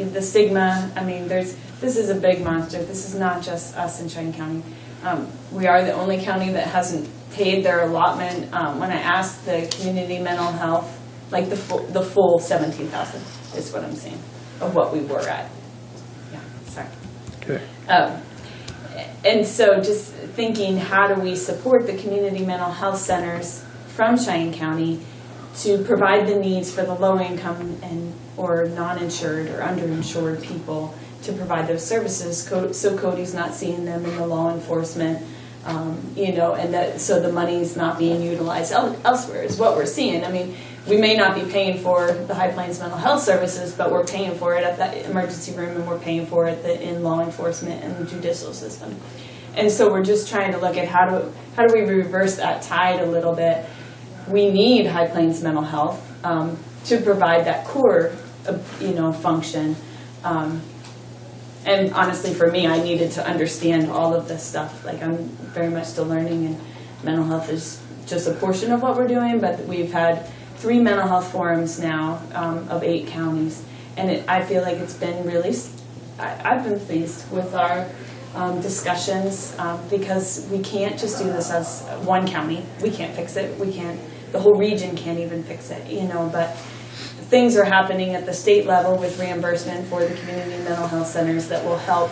the stigma. I mean, this is a big monster. This is not just us in Cheyenne County. We are the only county that hasn't paid their allotment. When I asked the community mental health, like the full 17,000 is what I'm saying of what we were at. Yeah, sorry. Okay. And so just thinking, how do we support the community mental health centers from Cheyenne County to provide the needs for the low income and or non-insured or underinsured people to provide those services, so Cody's not seeing them in the law enforcement, and that so the money's not being utilized elsewhere is what we're seeing. I mean, we may not be paying for the High Plains mental health services, but we're paying for it at the emergency room, and we're paying for it in law enforcement and the judicial system. And so we're just trying to look at how do we reverse that tide a little bit. We need High Plains mental health to provide that core, function. And honestly, for me, I needed to understand all of this stuff. Like, I'm very much still learning, and mental health is just a portion of what we're doing. But we've had 3 mental health forums now of 8 counties, and I feel like it's been really. I've been pleased with our discussions because we can't just do this as one county. We can't fix it. We can't. The whole region can't even fix it. But things are happening at the state level with reimbursement for the community mental health centers that will help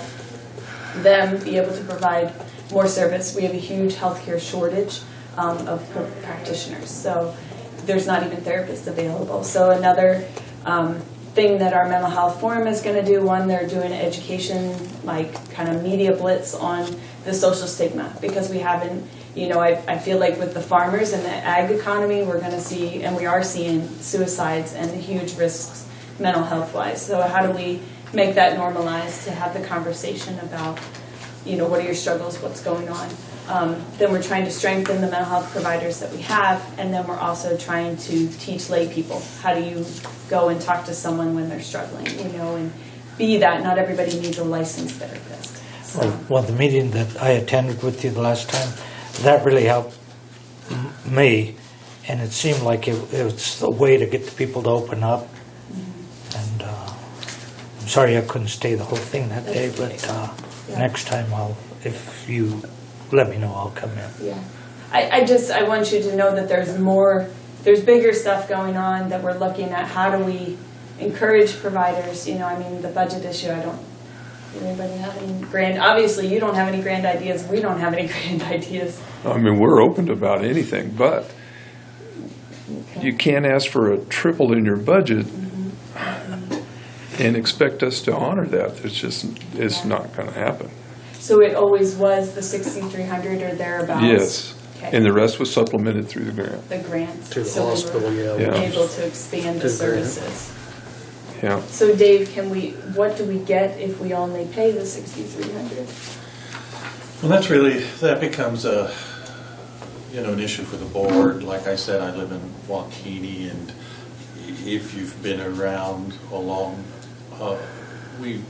them be able to provide more service. We have a huge healthcare shortage of practitioners, so there's not even therapists available. So another thing that our mental health forum is going to do, they're doing an education, like kind of media blitz on the social stigma, because we haven't, I feel like with the farmers and the ag economy, we're going to see, and we are seeing suicides and huge risks mental health wise. So how do we make that normalized to have the conversation about, what are your struggles, what's going on? Then we're trying to strengthen the mental health providers that we have, and then we're also trying to teach lay people. How do you go and talk to someone when they're struggling, and be that not everybody needs a licensed therapist. So. Well, the meeting that I attended with you the last time, that really helped me, and it seemed like it's a way to get the people to open up. Mm-hmm. And I'm sorry I couldn't stay the whole thing that day, but next time if you let me know, I'll come in. Yeah, I want you to know that there's bigger stuff going on that we're looking at. How do we encourage providers? The budget issue, does anybody have any obviously you don't have any grand ideas, we don't have any grand ideas. We're open to about anything, but you can't ask for a triple in your budget and expect us to honor that. It's not going to happen. So it always was the 6,300 or thereabouts? Yes. Okay. And the rest was supplemented through the grant. The grant. To the so hospital, we were able to expand the services. Yeah. So Dave, what do we get if we only pay the 6,300? Well, that becomes an issue for the board. Like I said, I live in Waukegan, and if you've been around along, we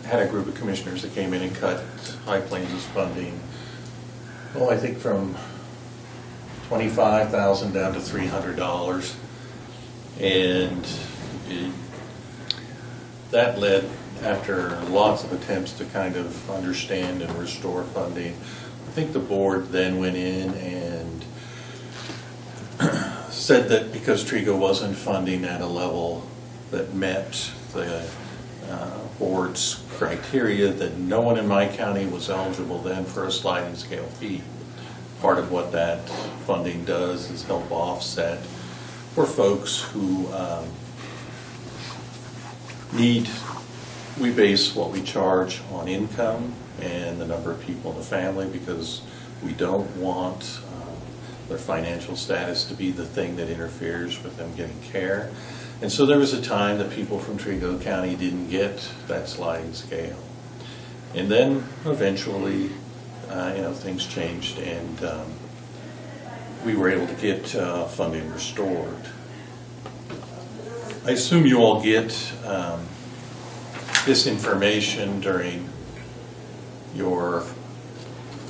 had a group of commissioners that came in and cut High Plains' funding. I think from $25,000 down to $300, and that led, after lots of attempts to kind of understand and restore funding, I think the board then went in and said that because Trigo wasn't funding at a level that met the board's criteria, that no one in my county was eligible then for a sliding scale fee. Part of what that funding does is help offset for folks who we base what we charge on income and the number of people in the family, because we don't want their financial status to be the thing that interferes with them getting care. And so there was a time that people from Trigo County didn't get that sliding scale. And then eventually, things changed, and we were able to get funding restored. I assume you all get this information during your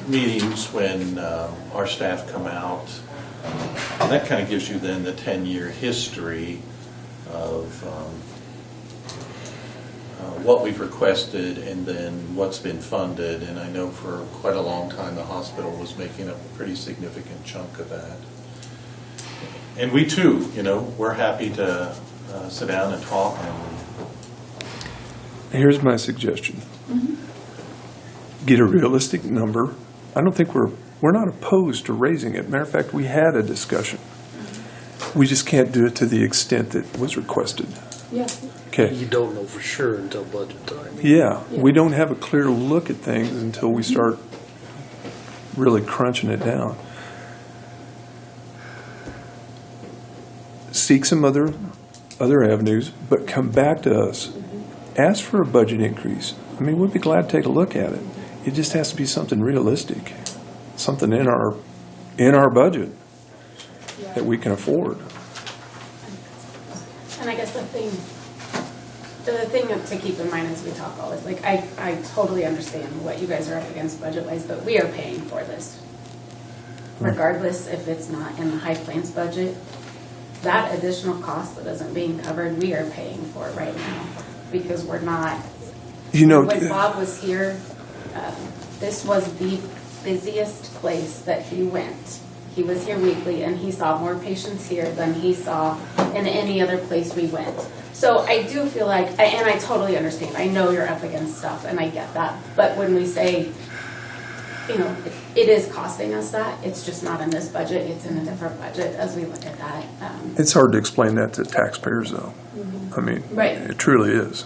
meetings when our staff come out. And that kind of gives you then the 10-year history of what we've requested and then what's been funded. And I know for quite a long time, the hospital was making up a pretty significant chunk of that. And we too, we're happy to sit down and talk. Here's my suggestion. Get a realistic number. I don't think we're not opposed to raising it. Matter of fact, we had a discussion. We just can't do it to the extent that was requested. Yeah. Okay. You don't know for sure until budget time. Yeah, we don't have a clear look at things until we start really crunching it down. Seek some other avenues, but come back to us. Ask for a budget increase. I mean, we'd be glad to take a look at it. It just has to be something realistic, something in our budget that we can afford. And I guess the thing to keep in mind as we talk all this, like, I totally understand what you guys are up against budget-wise, but we are paying for this. Regardless if it's not in the High Plains budget, that additional cost that isn't being covered, we are paying for right now, because we're not. When Bob was here, this was the busiest place that he went. He was here weekly, and he saw more patients here than he saw in any other place we went. So I do feel like, and I totally understand, I know you're up against stuff, and I get that. But when we say, it is costing us that, it's just not in this budget, it's in a different budget as we look at that. It's hard to explain that to taxpayers, though. I mean, Right. It truly is.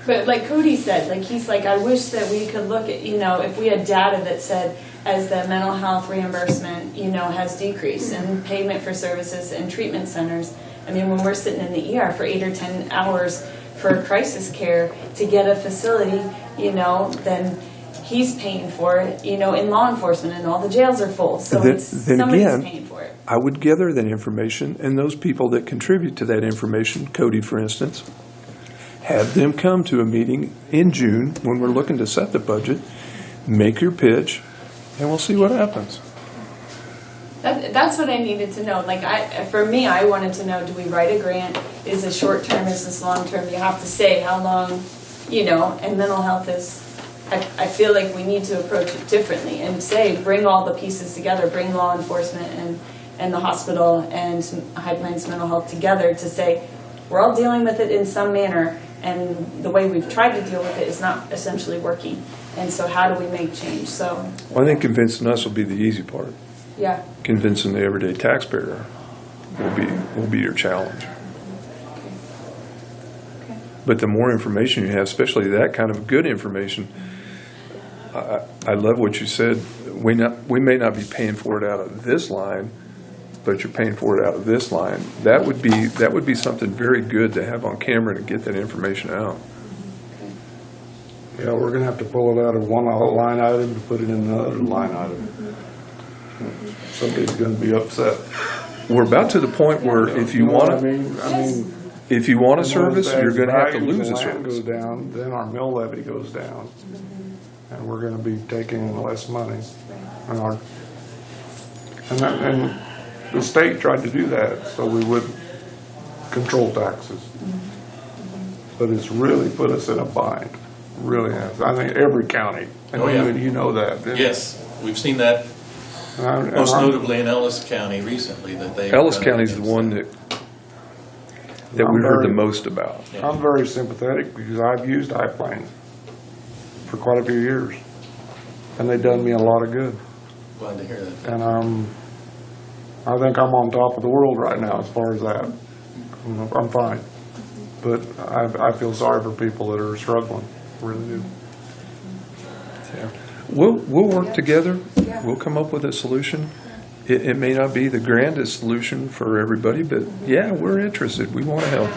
But like Cody said, I wish that we could look at, if we had data that said, as the mental health reimbursement, has decreased and payment for services and treatment centers. I mean, when we're sitting in the ER for 8 or 10 hours for crisis care to get a facility, then he's paying for it, in law enforcement, and all the jails are full. So Then somebody's again, paying for it. I would gather that information, and those people that contribute to that information, Cody, for instance, have them come to a meeting in June when we're looking to set the budget, make your pitch, and we'll see what happens. That's what I needed to know. For me, I wanted to know, do we write a grant? Is it short term? Is this long term? You have to say how long, and mental health is, I feel like we need to approach it differently and say, bring all the pieces together, bring law enforcement and the hospital and High Plains Mental Health together to say, we're all dealing with it in some manner, and the way we've tried to deal with it is not essentially working. And so how do we make change? So Well, I think convincing us will be the easy part. yeah. Convincing the everyday taxpayer will be your challenge. Okay. But the more information you have, especially that kind of good information, I love what you said. We may not be paying for it out of this line, but you're paying for it out of this line. That would be something very good to have on camera to get that information out. Yeah, we're gonna have to pull it out of one line item to put it in another line item. Somebody's gonna be upset. We're about to the point where if you know what want I mean, if you want a as service, the you're going to have to value of lose the a land service. goes down, then our mill levy goes down, and we're gonna be taking in less money. And the state tried to do that, so we would control taxes. But it's really put us in a bind, really has. I think every county, and Oh, yeah. you know that. Yes, we've seen that And most I'm- notably in Ellis County recently, that they. Ellis County's the one that we I'm heard the very- most about. I'm very sympathetic because I've used High Plains for quite a few years, and they've done me a lot of good. Glad to hear that. And I think I'm on top of the world right now as far as that. I'm fine, but I feel sorry for people that are struggling. Really do. Yeah. We'll work together. We'll come up with a solution. It may not be the grandest solution for everybody, but yeah, we're interested. We want to help.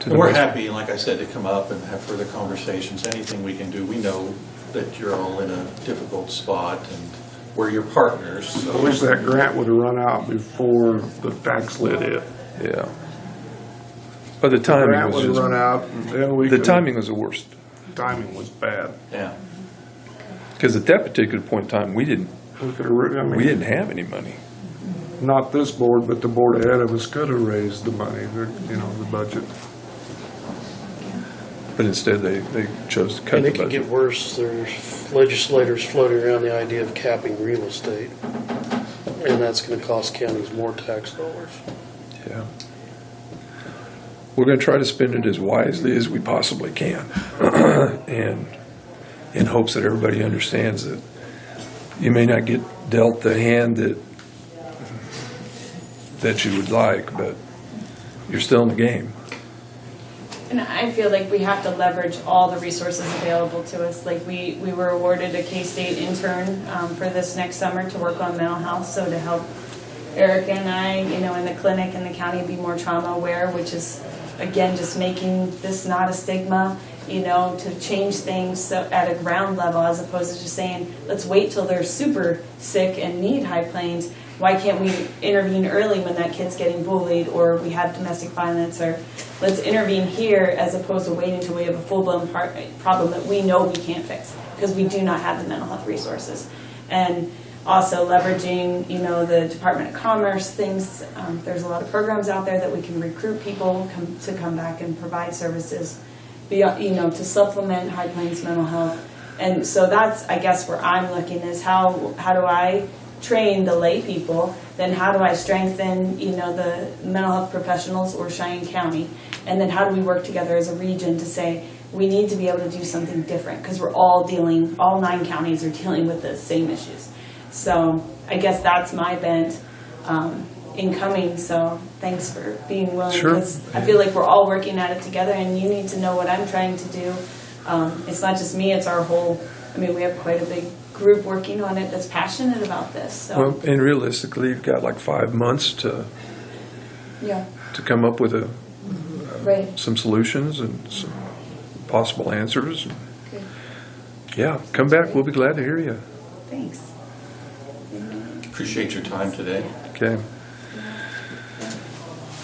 To the And we're best- happy, like I said, to come up and have further conversations. Anything we can do. We know that you're all in a difficult spot and we're your partners. I wish that grant would have run out before the tax lid hit. Yeah. But the The timing grant was would have just, run out, and then we the could. timing was the worst. Timing was bad. Yeah. Because at that particular point in time, we didn't We could have, I mean, have any money. not this board, but the board ahead of us could have raised the money, the budget. But instead, they chose to cut And the it could get budget. worse. There's legislators floating around the idea of capping real estate. And that's going to cost counties more tax dollars. Yeah. We're going to try to spend it as wisely as we possibly can. And in hopes that everybody understands that you may not get dealt the hand that you would like, but you're still in the game. And I feel like we have to leverage all the resources available to us. Like we were awarded a K-State intern for this next summer to work on mental health, so to help Erica and I, in the clinic and the county be more trauma aware, which is, again, just making this not a stigma, to change things so at a ground level as opposed to just saying, let's wait till they're super sick and need high planes. Why can't we intervene early when that kid's getting bullied or we have domestic violence, or let's intervene here as opposed to waiting until we have a full-blown problem that we know we can't fix because we do not have the mental health resources. And also leveraging, the Department of Commerce things. There's a lot of programs out there that we can recruit people to come back and provide services, to supplement High Plains mental health. And so that's, I guess, where I'm looking is how do I train the lay people, then how do I strengthen, the mental health professionals or Cheyenne County, and then how do we work together as a region to say we need to be able to do something different because we're all 9 counties are dealing with the same issues. So I guess that's my bent in coming, so thanks for being willing, Sure. because I feel like we're all working at it together and you need to know what I'm trying to do. It's not just me, it's our whole, we have quite a big group working on it that's passionate about this. So Well, and realistically, you've got like 5 months to yeah, come up with right. some solutions and some possible answers. Good. Yeah, come back. We'll be glad to hear you. Thanks. Appreciate your time today. Okay.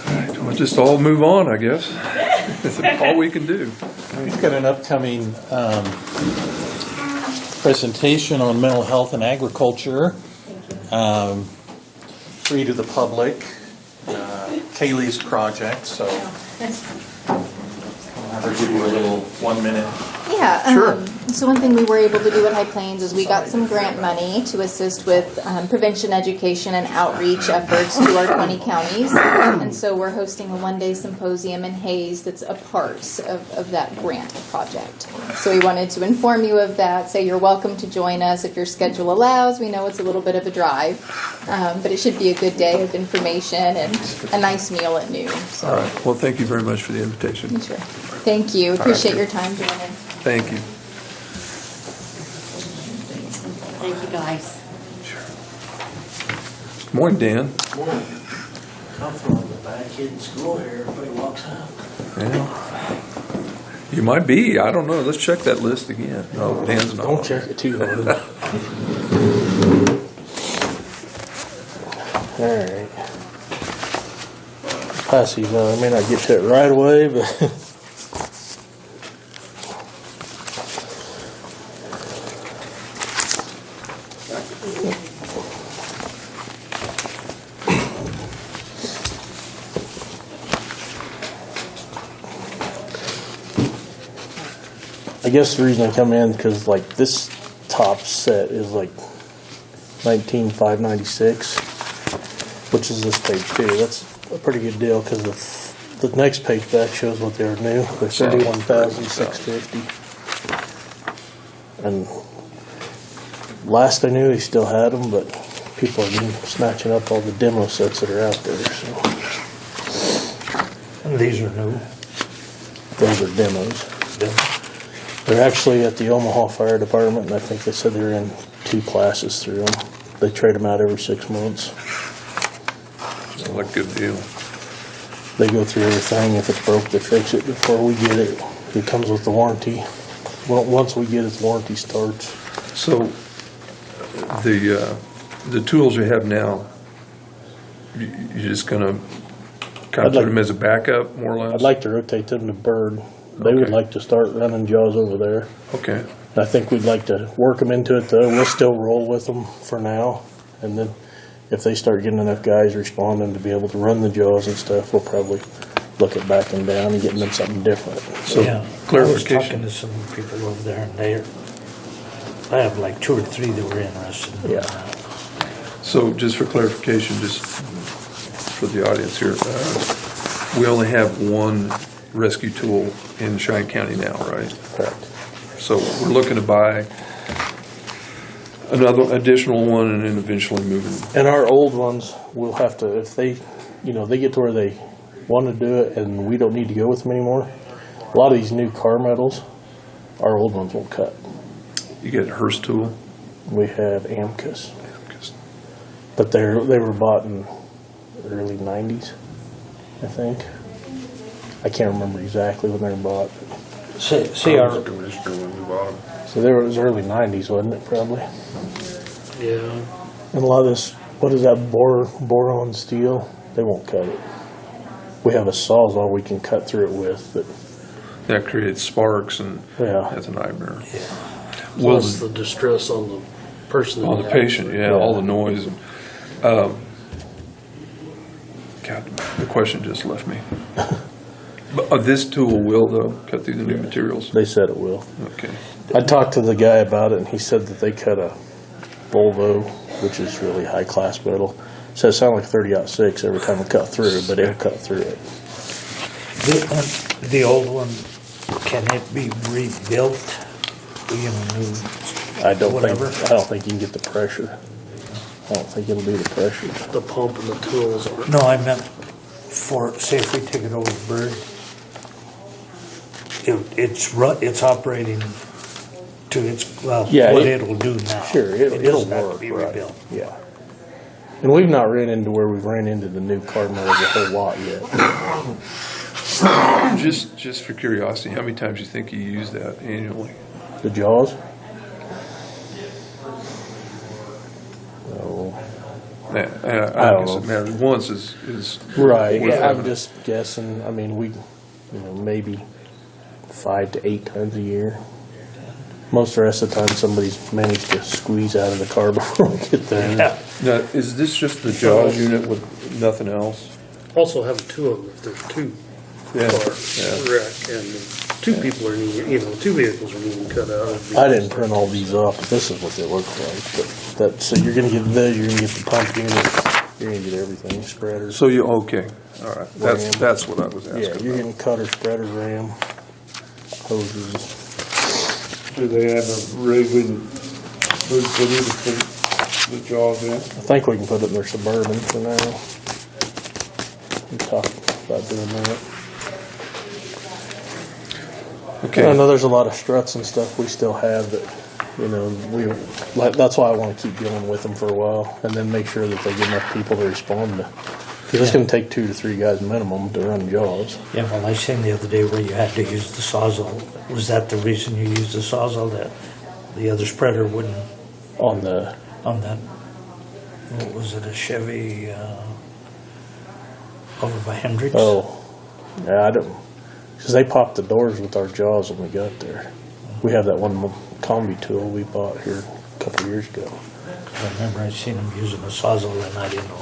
All right, we'll just all move on, I guess. That's all we can do. We've got an upcoming presentation on mental health and agriculture, free to the public, Kaylee's project, so I'll have her give you a little 1 minute. Yeah. Sure. So one thing we were able to do at High Plains is we got some grant money to assist with prevention education and outreach efforts to our 20 counties. And so we're hosting a one-day symposium in Hayes that's a part of that grant project. So we wanted to inform you of that, say you're welcome to join us if your schedule allows. We know it's a little bit of a drive, but it should be a good day of information and a nice meal at noon. So, All right. Well, thank you very much for the invitation. sure. Thank you. Appreciate your time, Joanne. Thank you. Thank you, guys. Morning, Dan. I'm throwing the bad kid in school here. Everybody walks out. Yeah. You might be. I don't know. Let's check that list again. No, Dan's not. Don't check it too hard. All right. Pass these on. I may not get to it right away, but I guess the reason I come in because like this top set is like 19,596, which is this page too. That's a pretty good deal because the next page back shows what they're new. They're 31,650. And last I knew, he still had them, but people have been snatching up all the demo sets that are out there. So And these are new. those are demos. They're actually at the Omaha Fire Department, and I think they said they're in 2 classes through them. They trade them out every 6 months. Sounds like a good deal. They go through everything. If it's broke, they fix it before we get it. It comes with the warranty. Well, once we get it, the warranty starts. So the tools you have now, you're just going to kind of I'd like- put them as a backup, more or less? I'd like to rotate them to Bird. They would Okay. like to start running jaws over there. Okay. I think we'd like to work them into it, though. We'll still roll with them for now. And then if they start getting enough guys responding to be able to run the jaws and stuff, we'll probably look at backing down and getting them something different. So Yeah, I was clarification. talking to some people over there, and I have like 2 or 3 that were interested in doing Yeah. that. So just for clarification, just for the audience here, we only have one rescue tool in Cheyenne County now, right? Correct. So we're looking to buy another additional one and then eventually moving. And our old ones, we'll have to, if they, they get to where they want to do it and we don't need to go with them anymore, a lot of these new car models, our old ones won't cut. You get a Hearst tool. We have Amcus, but they were bought in the early 90s, I think. I can't remember exactly when they were bought. See, I our, was a commissioner when we bought them. So it was early 90s, wasn't it, probably? Yeah. And a lot of this, what is that, boron steel? They won't cut it. We have a Sawzall we can cut through it with, but That creates sparks and yeah. that's a nightmare. Plus the distress on the person. On the patient, yeah, all the noise. God, the question just left me. But this tool will, though, cut through the new materials? They said it will. Okay. I talked to the guy about it, and he said that they cut a Volvo, which is really high-class metal. So it sounded like 30-06 every time it cut through, but it'll cut through it. the old one, can it be rebuilt? New, I don't whatever? think you can get the pressure. I don't think it'll do the pressure. The pump and the tools are. No, I meant for, say if we take it over to Bird, it's operating to its, Yeah, what it'll do now. Sure, It it'll doesn't have to work, be right. rebuilt. Yeah. And we've not ran into where we've ran into the new car models a whole lot yet. Just for curiosity, how many times do you think you use that annually? The Jaws? No. I I guess don't it know. matters. Once is Right, worth yeah, I'm having. just guessing. I mean, maybe 5 to 8 times a year. Most of the rest of the time, somebody's managed to squeeze out of the car before we get there. Yeah. Now, is this just the Jaws unit with nothing else? Also having 2 of them if there's 2 Yeah, cars yeah. wrecked and 2 people are needing, 2 vehicles are needing cut out. I didn't print all these off, but this is what they look like. But so you're going to get this, you're going to get the pump unit, you're going to get everything, spreaders. So okay, all right. That's what I was asking. Yeah, you're about. getting cutter, spreader, ram, hoses. Do they have a rig in Bird City to put the Jaws in? I think we can put it in their Suburban for now. We talked about doing that. Okay. I know there's a lot of struts and stuff we still have that, that's why I want to keep dealing with them for a while and then make sure that they get enough people to respond to. Because it's going to take 2 to 3 guys minimum to run Jaws. Yeah, well, I seen the other day where you had to use the Sawzall. Was that the reason you used the Sawzall, that the other spreader wouldn't, On that, what was it, a Chevy, over by Hendricks? yeah, I don't, because they popped the doors with our Jaws when we got there. We have that one combi tool we bought here a couple of years ago. I remember I seen them using a Sawzall and I didn't know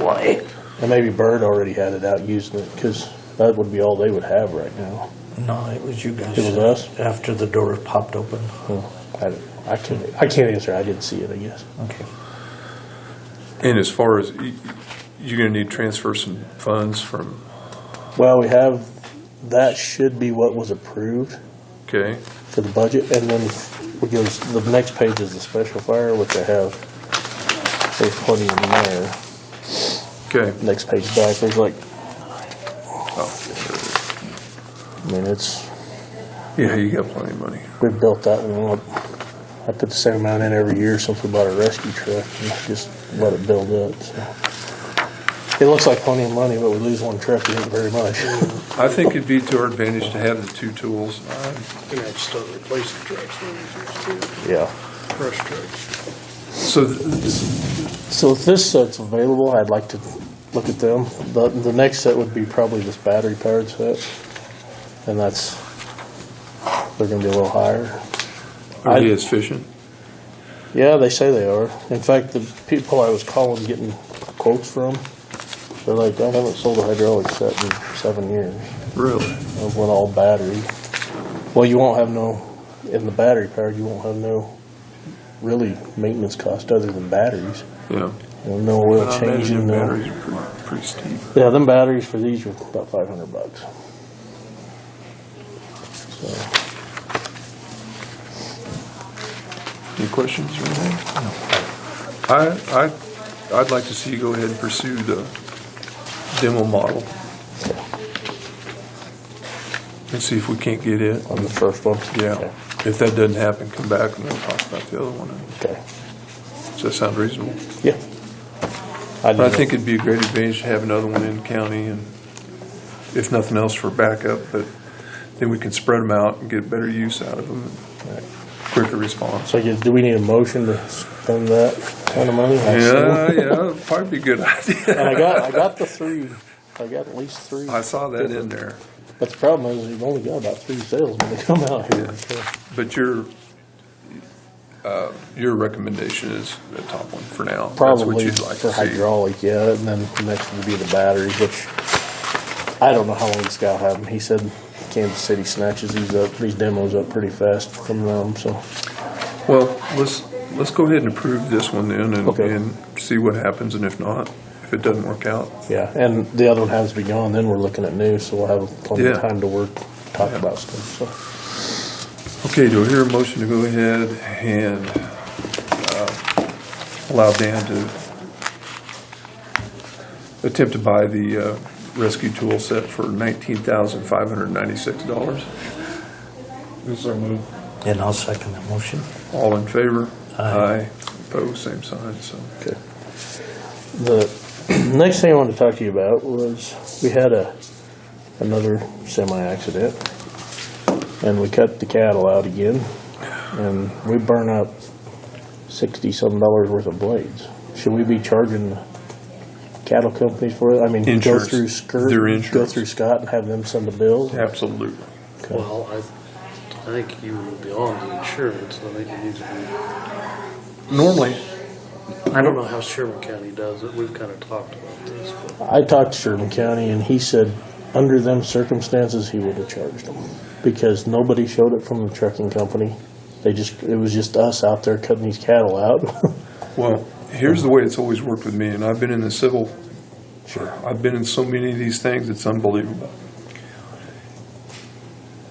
why. And maybe Bird already had it out using it, because that would be all they would have right now. No, it was you guys. It was us? After the door popped open. I can't answer, I didn't see it, I guess. Okay. And as far as you're going to need to transfer some funds from, Well, that should be what was approved okay, for the budget, and then the next page is the special fire, which there's plenty in there. okay. Next page back, there's like, Oh, I mean, yeah, you got plenty of money. we built that one up. I put the same amount in every year since we bought a rescue truck and just let it build up, so. It looks like plenty of money, but we lose one truck, it ain't very much. I think it'd be to our advantage to have the 2 tools. And I'd start replacing trucks when too. Yeah. Brush trucks. So So if this set's available, I'd like to look at them. The next set would be probably this battery powered set, and they're gonna be a little higher. are they as efficient? Yeah, they say they are. In fact, the people I was calling getting quotes from, They're like, I haven't sold a hydraulic set in 7 years. Really? Of one all battery. Well, you won't have no, in the battery powered, you won't have no really maintenance cost other than batteries. Yeah. No oil I imagine changing, the no. batteries are pretty steep. Yeah, them batteries for these are about $500. So, Any questions or anything? I'd like to see you go ahead and pursue the demo model and see if we can't get it. on the first one? Yeah. Okay. If that doesn't happen, come back and we'll talk about the other one. Okay. Does that sound reasonable? Yeah. But I think it'd be a great advantage to have another one in the county, and if nothing else for backup, but then we can spread them out and get better use out of them, and quicker response. So I guess, do we need a motion to spend that kind of money? I assume? Yeah, it'd probably be a good idea. And I got the 3. I got at least 3. I saw that in there. But the problem is, you've only got about 3 salesmen that come out here. So. But your recommendation is the top one for now. That's Probably what you'd like for to see. hydraulic, yeah, and then the next would be the batteries, which I don't know how long Scott had them. He said Kansas City snatches these demos up pretty fast from them, so. Well, let's go ahead and approve this one then, Okay. and see what happens, and if not, if it doesn't work out. Yeah, and the other one has to be gone, then we're looking at new, so we'll have plenty of Yeah. time to talk Yeah. about stuff, so. Okay, do I hear a motion to go ahead and allow Dan to attempt to buy the rescue tool set for $19,596? So move. And I'll second that motion. All in favor? Aye. Opposed, same sign, so. Okay. The next thing I wanted to talk to you about was we had another semi-accident, and we cut the cattle out again, and we burn up $60-some worth of blades. Should we be charging cattle companies for it? I mean, Insurance. go through Their go insurance. through Scott and have them send a bill? Absolutely. Okay. Well, I think you would be on the insurance, I think it needs to be. Normally, I don't know how Sherman County does it, we've kind of talked about this, but I talked to Sherman County, and he said under them circumstances, he would have charged them because nobody showed it from the trucking company. It was just us out there cutting these cattle out. well, here's the way it's always worked with me, and I've been in the civil, I've been in so many of these things, it's unbelievable.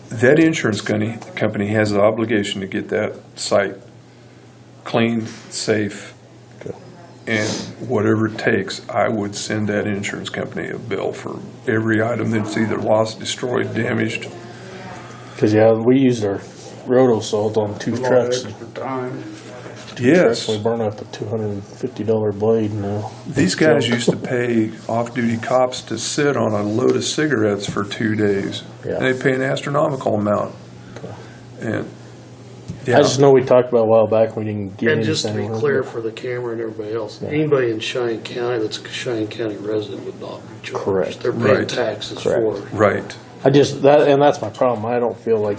That insurance company has the obligation to get that site clean, safe, and whatever it takes, I would send that insurance company a bill for every item that's either lost, destroyed, damaged. Because, yeah, we used our roto salt on 2 trucks. Extra time. Yes. We burn up a $250 blade now. These guys used to pay off-duty cops to sit on a load of cigarettes for 2 days. Yeah. And they pay an astronomical amount. And, I yeah, just know we talked about a while back, we didn't get and just to be anything. clear for the camera and everybody else, anybody in Cheyenne County that's a Cheyenne County resident would not be charged. Correct. They're paying Right. taxes Correct. for it. right. That's my problem. I don't feel like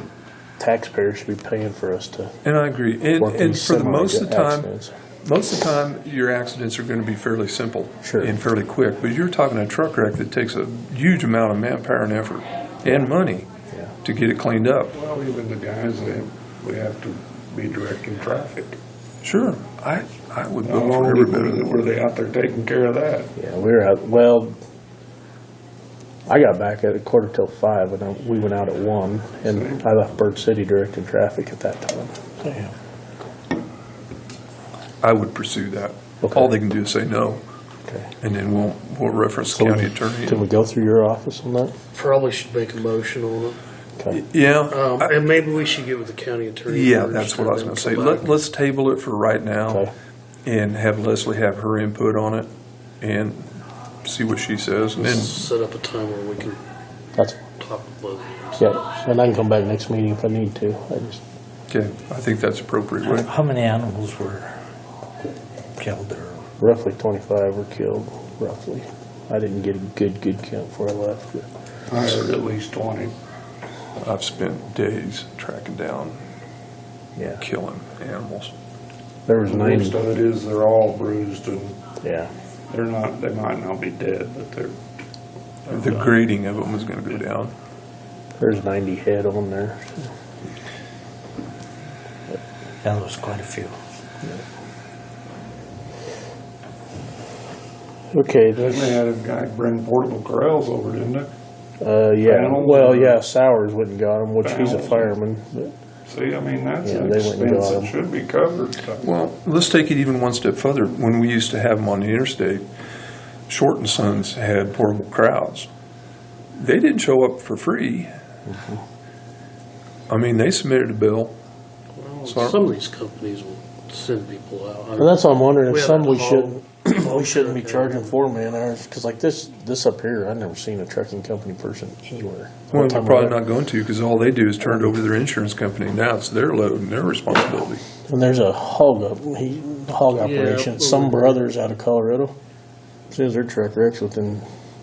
taxpayers should be paying for us to And I agree. work And these for the most of the time, accidents. most of the time, your accidents are going to be fairly simple Sure. and fairly quick. But you're talking a truck wreck that takes a huge amount of manpower and effort and money Yeah. to get it cleaned up. Well, even the guys, we have to be directing traffic. Sure, I would How vote for long everybody. were they out there taking care of that? Yeah, we were out, well, I got back at 4:45 and we went out at 1, and I left Bird City directing traffic at that time. Yeah. I would pursue that. Okay. All they can do is say no, Okay. and then we'll reference the So county attorney. Can we go through your office on that? Probably should make a motion on it. Okay. Yeah, And maybe we should get with the county attorney. yeah, first that's what I was and going to then say. come back. Let's table it for right now Okay. and have Leslie have her input on it and see what she says. And then, Set up a time where we can That's, talk with Leslie. yeah, and I can come back next meeting if I need to. okay, I think that's appropriate, right? How many animals were killed there? Roughly 25 were killed, roughly. I didn't get a good count before I left. But I heard at least 20. I've spent days tracking down, yeah, killing animals. there was 90. Most of it is they're all bruised and Yeah. They're not, they might not be dead, but they're The grading of them was gonna go down. There's 90 head on there. That was quite a few. Okay, They had a guy bring portable corrals over, didn't they? yeah, Panels? well, yeah, Sowers went and got them, which he's a Panels. fireman. But See, I mean, that's Yeah, an they went and got expense that them. should be covered. Well, let's take it even one step further. When we used to have them on the interstate, Short and Sons had portable crowds. They didn't show up for free. I mean, they submitted a bill. Well, So- some of these companies will send people out. And that's what I'm wondering, if We some had a we haul- shouldn't, we shouldn't be charging 4 man hours, because like this up here, I've never seen a trucking company person anywhere. Well, One they're time probably I- not going to, because all they do is turn it over to their insurance company. Now it's their load and their responsibility. And there's a hog operation, some brothers out of Colorado. As soon as their truck wrecks within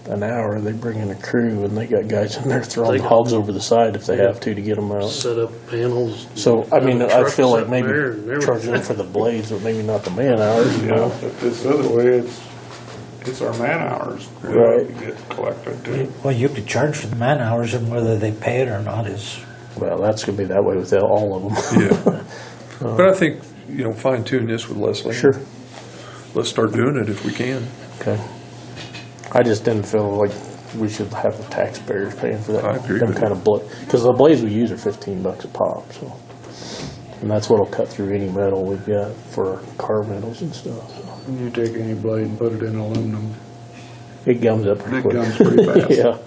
an hour, they bring in a crew, and they got guys in there throwing They got- hogs over the side if they have to get them out. Set up panels. So, I mean, have a I truck feel like sitting there maybe and charge them everything. for the blades, but maybe not the man hours, you Yeah, know? but this other way, it's our man hours. Right. that Get collected too. Well, you could charge for the man hours, and whether they pay it or not is, Well, that's gonna be that way with all of them. Yeah. But I think, fine tune this with Leslie. Sure. Let's start doing it if we can. Okay. I just didn't feel like we should have the taxpayers paying for that. I agree Them with kind of because the blades we use are $15 a pop, so. And that's what'll cut through any metal we've got for car metals and stuff. So. You take any blade and put it in aluminum, It gums up pretty it quick. gums pretty fast. Yeah,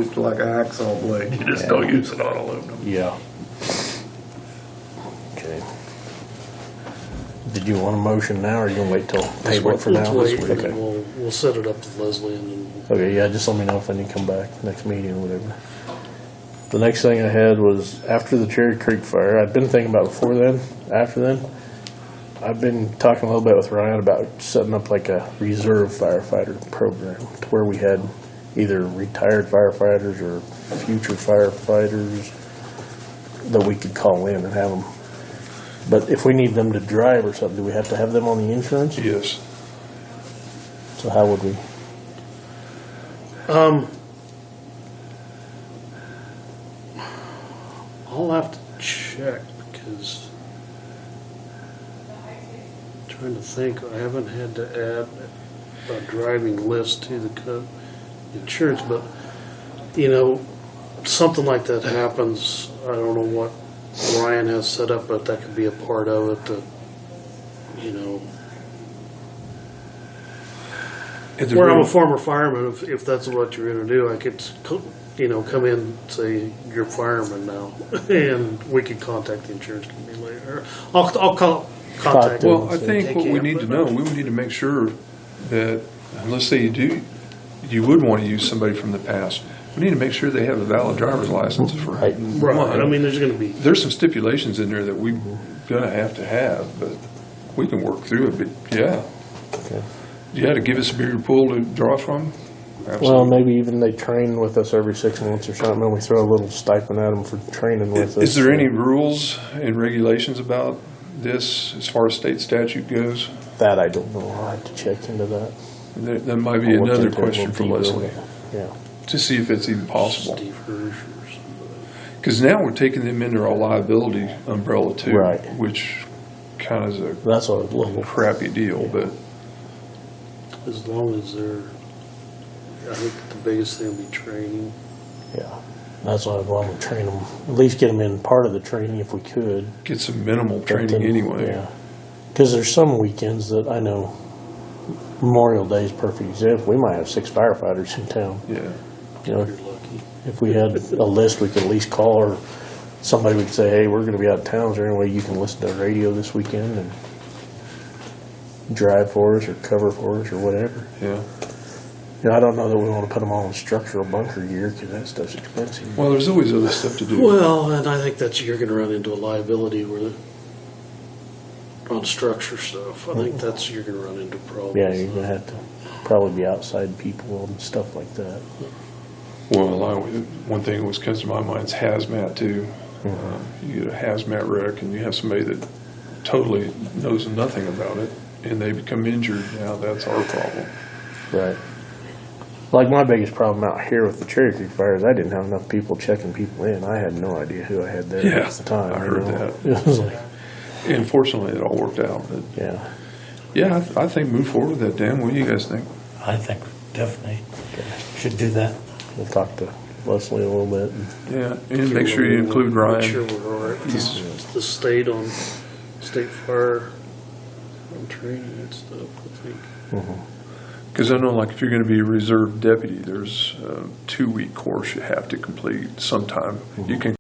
It's like a hacksaw blade, you just don't use it on aluminum. yeah. Okay. Did you want a motion now, or you gonna wait till table it for Let's now? wait, and Okay. we'll set it up with Leslie and then. Okay, yeah, just let me know if I need to come back next meeting or whatever. The next thing I had was after the Cherry Creek fire. I'd been thinking about before then, after then. I've been talking a little bit with Ryan about setting up like a reserve firefighter program to where we had either retired firefighters or future firefighters that we could call in and have them. But if we need them to drive or something, do we have to have them on the insurance? Yes. So how would we? I'll have to check because I'm trying to think. I haven't had to add a driving list to the insurance, but something like that happens. I don't know what Ryan has set up, but that could be a part of it. Where I'm a former fireman, if that's what you're going to do, I could, come in and say, you're a fireman now, and we could contact the insurance company later. I'll contact them. Well, I think what we need to know, we would need to make sure that, let's say you would want to use somebody from the past. We need to make sure they have a valid driver's license for Right. Right. I mean, there's going to be. There's some stipulations in there that we're gonna have to have, but we can work through it, but yeah. Okay. Yeah, to give us a bigger pool to draw from? Well, Absolutely. maybe even they train with us every 6 months or something, and we throw a little stipend at them for training with us. Is there any rules and regulations about this as far as state statute goes? That I don't know. I'll have to check into that. That might be I'll look another into it question for more deeper. Leslie, Yeah. to see if it's even possible. Steve Hirsch or somebody. Because now we're taking them under our liability umbrella too. Right. Which kind of is a That's what I was looking for. crappy deal, but As long as I think the biggest thing will be training. Yeah. That's why I'd want to train them. At least get them in part of the training if we could. get some minimal But training then- anyway. Yeah. Because there's some weekends that I know Memorial Day is a perfect example. We might have 6 firefighters in town. Yeah. You know, If you're lucky. if we had a list we could at least call, or somebody would say, hey, we're going to be out of town. Is there any way you can listen to the radio this weekend and drive for us or cover for us or whatever? Yeah. I don't know that we want to put them all in structural bunker gear because that stuff's expensive. Well, there's always other stuff to do. Well, and I think you're going to run into a liability on structure stuff. I think you're going to run into problems. Yeah, you're going to have to probably be outside people and stuff like that. Well, one thing that comes to my mind is hazmat too. You get a hazmat wreck and you have somebody that totally knows nothing about it. and they become injured, now that's our problem. Right. Like my biggest problem out here with the Cherry Creek fire is I didn't have enough people checking people in. I had no idea who I had there Yeah, at the time. I you heard know? that. It was like, And fortunately, it all worked out, but, yeah. yeah, I think move forward with that, Dan, what do you guys think? I think definitely should do that. We'll talk to Leslie a little bit. And Yeah, and make sure you include Make sure Ryan. we're all right. The state on state fire on training and stuff, I think. Because I know, like, if you're going to be a reserve deputy, there's a 2-week course you have to complete sometime. You can